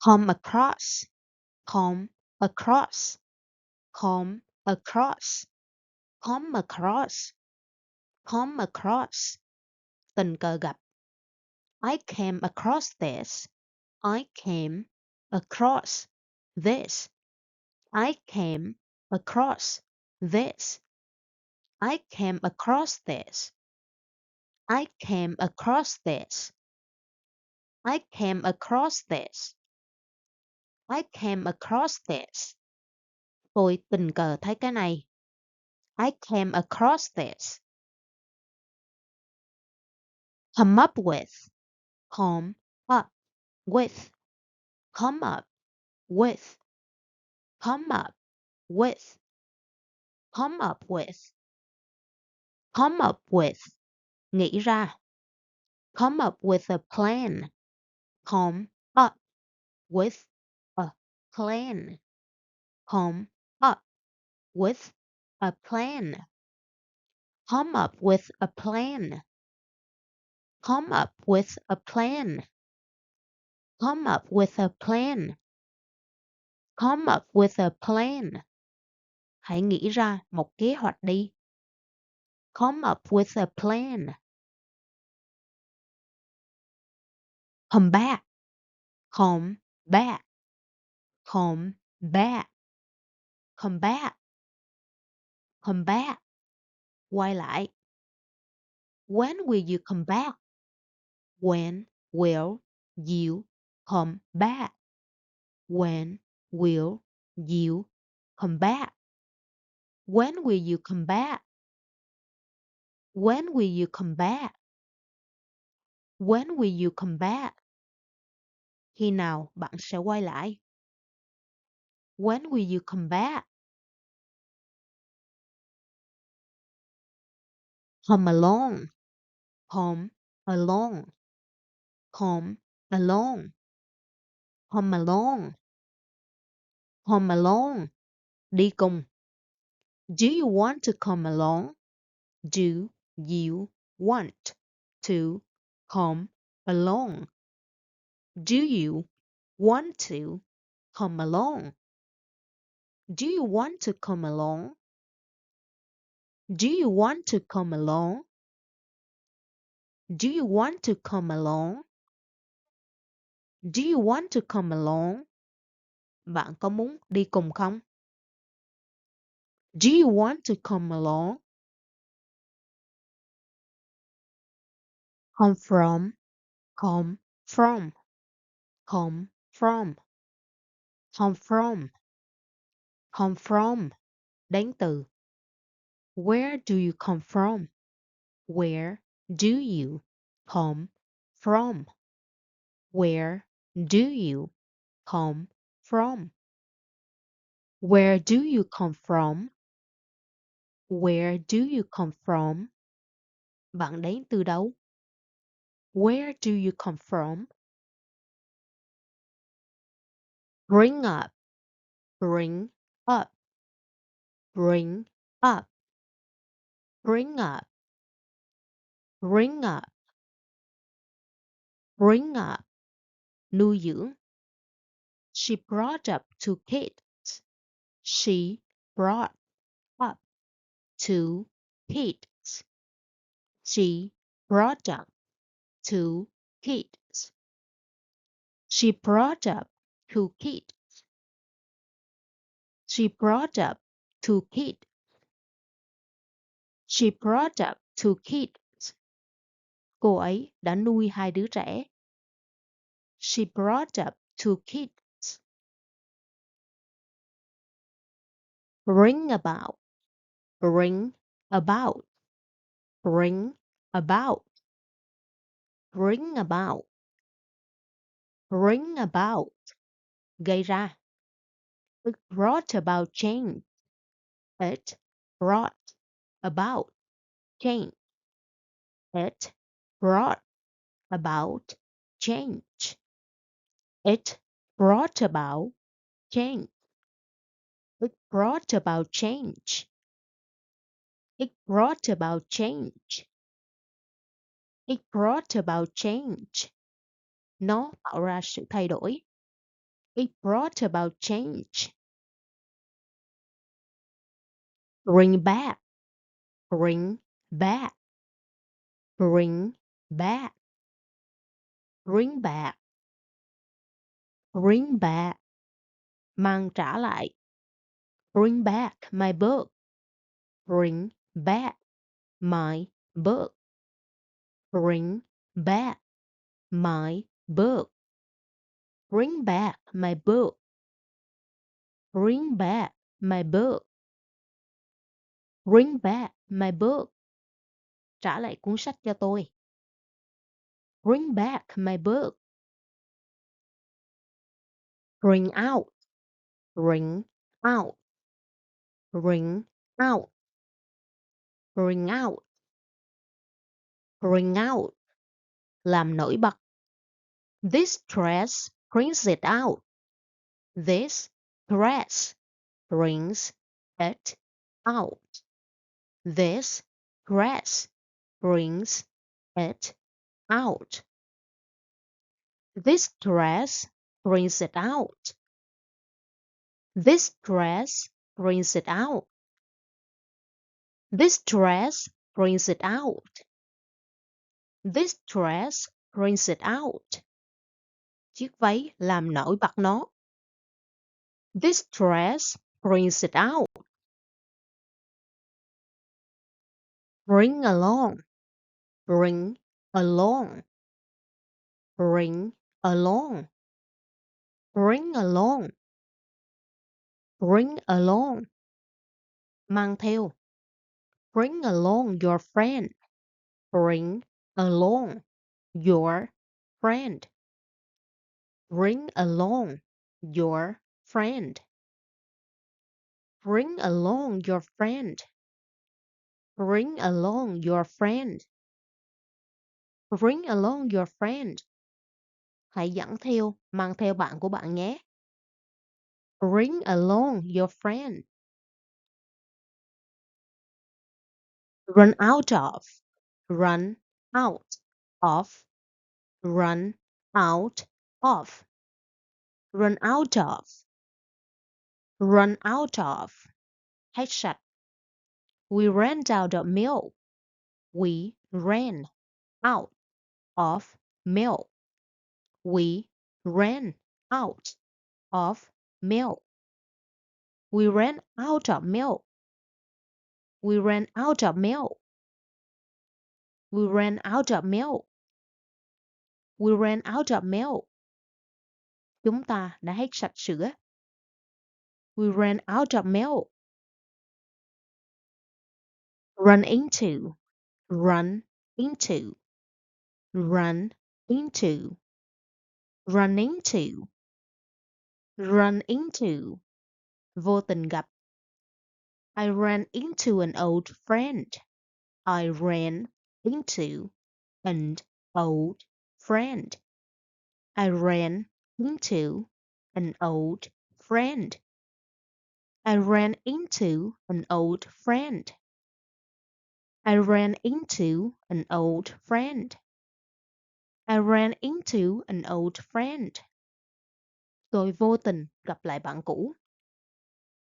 Come across, come across, come across, come across, come across. Tình cờ gặp. I came across this. I came across this. I came across this. I came across this. I came across this. I came across this. I came across this. Tôi tình cờ thấy cái này. I came across this. Come up with. Come up with. Come up with. Come up with. Come up with. Come up with. Nghĩ ra. Come up with a plan. Come up with a plan. Come up with a plan. Come up with a plan. Come up with a plan. Come up with a plan. Come up with a plan. Hãy nghĩ ra một kế hoạch đi. Come up with a plan. Come back. Come back. Come back. Come back. Come back. Quay lại. When will you come back? When will you come back? When will you come back? When will you come back? When will you come back? When will you come back? Khi nào bạn sẽ quay lại? When will you come back? Home alone. Home alone. Home alone. Home alone. Home alone. Đi cùng. Do you want to come along? Do you want to come along? Do you want to come along? Do you want to come along? Do you want to come along? Do you want to come along? Do you want to come along? Bạn có muốn đi cùng không? Do you want to come along? Come from, come from, come from, come from, come from. Đến từ. Where do you come from? Where do you come from? Where do you come from? Where do you come from? Where do you come from? Bạn đến từ đâu? Where do you come from? Bring up, bring up, bring up, bring up, bring up, bring up. Nuôi dưỡng. She brought up two kids. She brought up two kids. She brought up two kids. She brought up two kids. She brought up two kids. She brought up two kids. Cô ấy đã nuôi hai đứa trẻ. She brought up two kids. Bring about, bring about, bring about, bring about, bring about. Gây ra. It brought about change. It brought about change. It brought about change. It brought about change. It brought about change. It brought about change. It brought about change. Nó tạo ra sự thay đổi. It brought about change. Bring back, bring back, bring back, bring back, bring back, mang trả lại. Bring back my book. Bring back my book. Bring back my book. Bring back my book. Bring back my book. Bring back my book. Trả lại cuốn sách cho tôi. Bring back my book. Bring out. Bring out. Bring out. Bring out. Bring out. Làm nổi bật. This dress brings it out. This dress brings it out. This dress brings it out. This dress brings it out. This dress brings it out. This dress brings it out. This dress brings it out. Chiếc váy làm nổi bật nó. This dress brings it out. Bring along. Bring along. Bring along. Bring along. Bring along. Mang theo. Bring along your friend. Bring along your friend. Bring along your friend. Bring along your friend. Bring along your friend. Bring along your friend. Hãy dẫn theo, mang theo bạn của bạn nhé. Bring along your friend. Run out of. Run out of. Run out of. Run out of. Run out of. Hết sạch. We ran out of milk. We ran out of milk. We ran out of milk. We ran out of milk. We ran out of milk. We ran out of milk. We ran out of milk. Chúng ta đã hết sạch sữa. We ran out of milk. Run into. Run into. Run into. Run into. Run into. Vô tình gặp. I ran into an old friend. I ran into an old friend. I ran into an old friend. I ran into an old friend. I ran into an old friend. I ran into an old friend. Tôi vô tình gặp lại bạn cũ.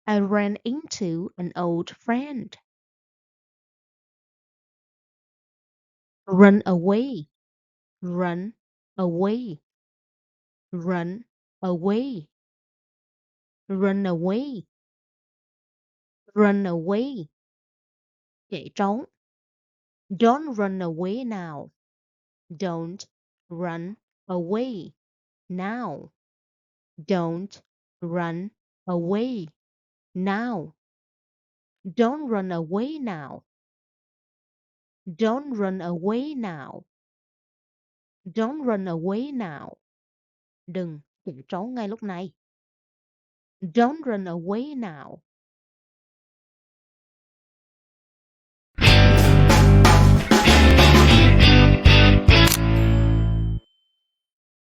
I ran into an old friend. Run away. Run away. Run away. Run away. Run away. Chạy trốn. Don't run away now. Don't run away now. Don't run away now. Don't run away now. Don't run away now. Don't run away now. Đừng chạy trốn ngay lúc này. Don't run away now.